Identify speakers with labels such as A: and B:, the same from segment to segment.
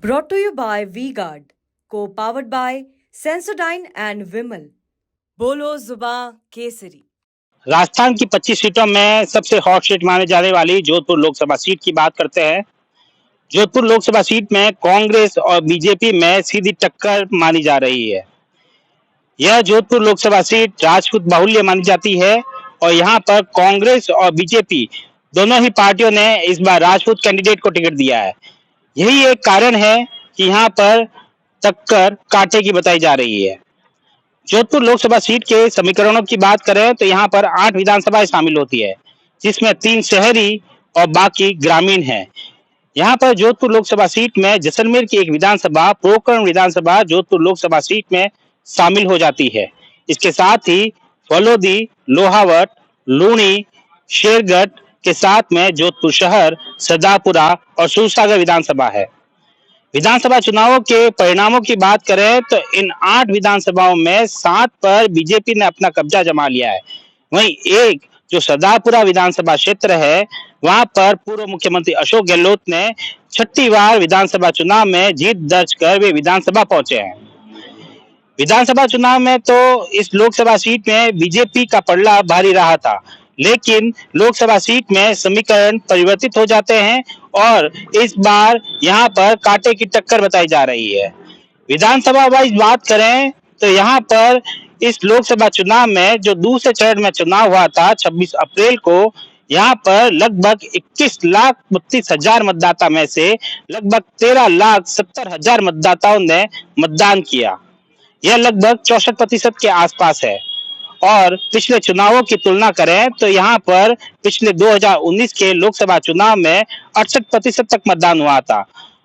A: Brought to you by V-Guard, co-powered by Sensodyne and Vimal. बोलो जुबा केसरी।
B: राजस्थान की 25 सीटों में सबसे हॉट सीट माने जाने वाली जोधपुर लोकसभा सीट की बात करते हैं। जोधपुर लोकसभा सीट में कांग्रेस और बीजेपी में सीधी टक्कर मानी जा रही है। यह जोधपुर लोकसभा सीट राजपूत बाहुल्य मानी जाती है और यहां पर कांग्रेस और बीजेपी दोनों ही पार्टियों ने इस बार राजपूत कैंडिडेट को टिकट दिया है। यही एक कारण है कि यहां पर टक्कर कांटे की बताई जा रही है। जोधपुर लोकसभा सीट के समीकरणों की बात करें तो यहाँ पर 8 विधानसभाएं शामिल होती है, जिसमें 3 शहरी और बाकी ग्रामीण हैं। यहाँ पर जोधपुर लोकसभा सीट में जैसलमेर की एक विधानसभा पोकरण विधानसभा जोधपुर लोकसभा सीट में शामिल हो जाती है। इसके साथ ही फलोदी, लोहावट, लूणी, शेरगढ़ के साथ में जोधपुर शहर, सदापुरा और सूरसागर विधानसभा है। विधानसभा चुनावों के परिणामों की बात करें तो इन 8 विधानसभाओं में 7 पर बीजेपी ने अपना कब्जा जमा लिया है। वहीं एक जो सदापुरा विधानसभा क्षेत्र है, वहां पर पूर्व मुख्यमंत्री अशोक गहलोत ने 6ठी बार विधानसभा चुनाव में जीत दर्ज कर वे विधानसभा पहुंचे हैं। विधानसभा चुनाव में तो इस लोकसभा सीट में बीजेपी का पलड़ा भारी रहा था, लेकिन लोकसभा सीट में समीकरण परिवर्तित हो जाते हैं और इस बार यहां पर कांटे की टक्कर बताई जा रही है। विधानसभा वाइज बात करें तो यहां पर इस लोकसभा चुनाव में जो दूसरे चरण में चुनाव हुआ था 26 अप्रैल को, यहां पर लगभग 21,32,000 मतदाता में से लगभग 13,70,000 मतदाताओं ने मतदान किया। यह लगभग 64% के आसपास है। और पिछले चुनावों की तुलना करें तो यहाँ पर पिछले 2019 के लोकसभा चुनाव में 68% तक मतदान हुआ था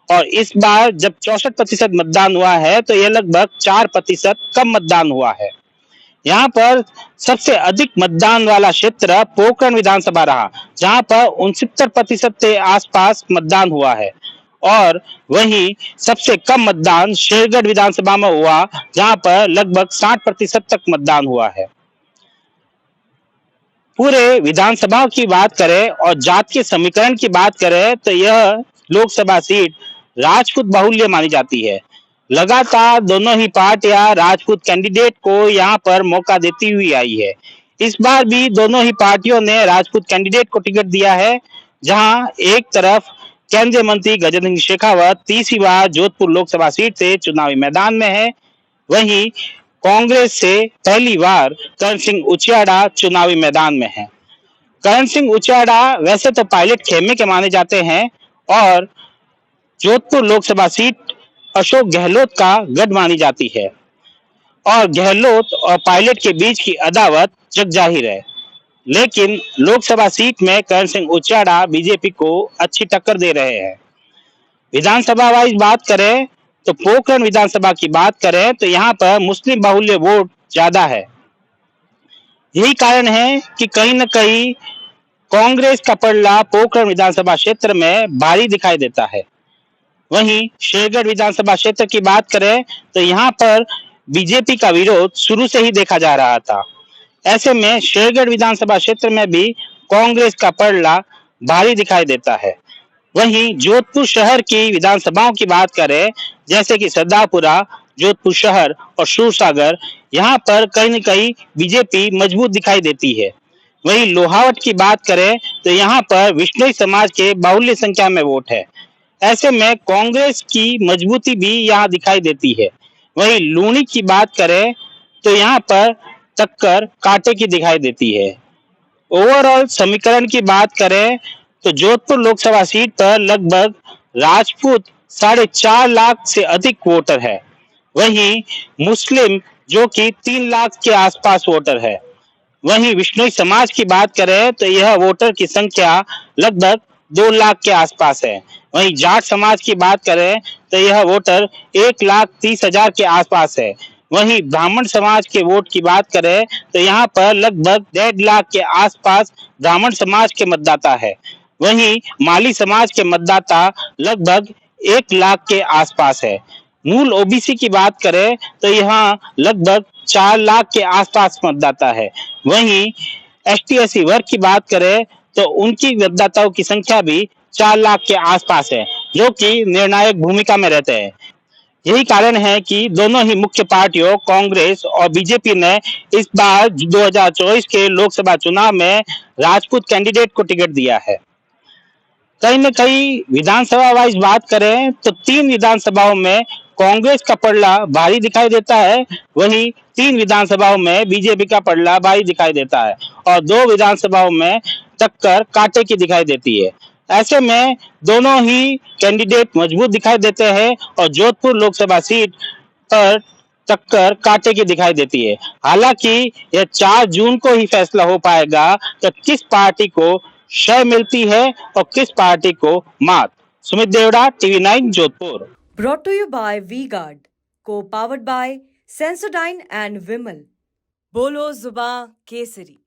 B: और इस बार जब 64% मतदान हुआ है तो यह लगभग 4% कम मतदान हुआ है। यहाँ पर सबसे अधिक मतदान वाला क्षेत्र पोकरण विधानसभा रहा, जहाँ पर 69% के आसपास मतदान हुआ है और वहीं सबसे कम मतदान शेरगढ़ विधानसभा में हुआ, जहाँ पर लगभग 60% तक मतदान हुआ है। पूरे विधानसभा की बात करें और जात के समीकरण की बात करें तो यह लोकसभा सीट राजपूत बाहुल्य मानी जाती है। लगातार दोनों ही पार्टियां राजपूत कैंडिडेट को यहां पर मौका देती हुई आई है। इस बार भी दोनों ही पार्टियों ने राजपूत कैंडिडेट को टिकट दिया है, जहां एक तरफ केंद्रीय मंत्री गजेंद्र सिंह शेखावत तीसरी बार जोधपुर लोकसभा सीट से चुनावी मैदान में है, वहीं कांग्रेस से पहली बार करण सिंह उचियाड़ा चुनावी मैदान में है। करण सिंह उचियाड़ा वैसे तो पायलट खेमे के माने जाते हैं और जोधपुर लोकसभा सीट अशोक गहलोत का गढ़ मानी जाती है और गहलोत और पायलट के बीच की अदावत जग जाहिर है, लेकिन लोकसभा सीट में करण सिंह उचियाड़ा बीजेपी को अच्छी टक्कर दे रहे हैं। विधानसभा वाइज बात करें तो पोकरण विधानसभा की बात करें तो यहाँ पर मुस्लिम बाहुल्य वोट ज्यादा है। यही कारण है कि कहीं न कहीं कांग्रेस का पलड़ा पोकरण विधानसभा क्षेत्र में भारी दिखाई देता है। वहीं शेरगढ़ विधानसभा क्षेत्र की बात करें तो यहाँ पर बीजेपी का विरोध शुरू से ही देखा जा रहा था। ऐसे में शेरगढ़ विधानसभा क्षेत्र में भी कांग्रेस का पलड़ा भारी दिखाई देता है। वहीं जोधपुर शहर की विधानसभाओं की बात करें, जैसे कि सदापुरा, जोधपुर शहर और सूरसागर, यहाँ पर कहीं न कहीं बीजेपी मजबूत दिखाई देती है। वहीं लोहावट की बात करें तो यहाँ पर विश्नोई समाज के बाहुल्य संख्या में वोट है। ऐसे में कांग्रेस की मजबूती भी यहाँ दिखाई देती है। वहीं लूणी की बात करें तो यहाँ पर टक्कर कांटे की दिखाई देती है। ओवरऑल समीकरण की बात करें तो जोधपुर लोकसभा सीट पर लगभग राजपूत 4.5 लाख से अधिक वोटर है। वहीं मुस्लिम जो कि 3 लाख के आसपास वोटर है। वहीं विश्नोई समाज की बात करें तो यह वोटर की संख्या लगभग 2 लाख के आसपास है। वहीं जाट समाज की बात करें तो यह वोटर 1,30,000 के आसपास है। वहीं ब्राह्मण समाज के वोट की बात करें तो यहाँ पर लगभग 1.5 लाख के आसपास ब्राह्मण समाज के मतदाता है। वहीं माली समाज के मतदाता लगभग 1 लाख के आसपास है। मूल ओबीसी की बात करें तो यहाँ लगभग 4 लाख के आसपास मतदाता है। वहीं एसटी/एससी वर्ग की बात करें तो उनकी मतदाताओं की संख्या भी 4 लाख के आसपास है। जो कि निर्णायक भूमिका में रहते हैं। यही कारण है कि दोनों ही मुख्य पार्टियों कांग्रेस और बीजेपी ने इस बार 2024 के लोकसभा चुनाव में राजपूत कैंडिडेट को टिकट दिया है। कहीं न कहीं विधानसभा वाइज बात करें तो 3 विधानसभाओं में कांग्रेस का पलड़ा भारी दिखाई देता है, वहीं 3 विधानसभाओं में बीजेपी का पलड़ा भारी दिखाई देता है और 2 विधानसभाओं में टक्कर कांटे की दिखाई देती है। ऐसे में दोनों ही कैंडिडेट मजबूत दिखाई देते हैं और जोधपुर लोकसभा सीट पर टक्कर कांटे की दिखाई देती है। हालांकि यह 4 जून को ही फैसला हो पाएगा कि किस पार्टी को शय मिलती है और किस पार्टी को मात। Sumit Devda, TV9 Jodhpur.
A: Brought to you by V-Guard, co-powered by Sensodyne and Vimal. Bolo Zuba Kesari.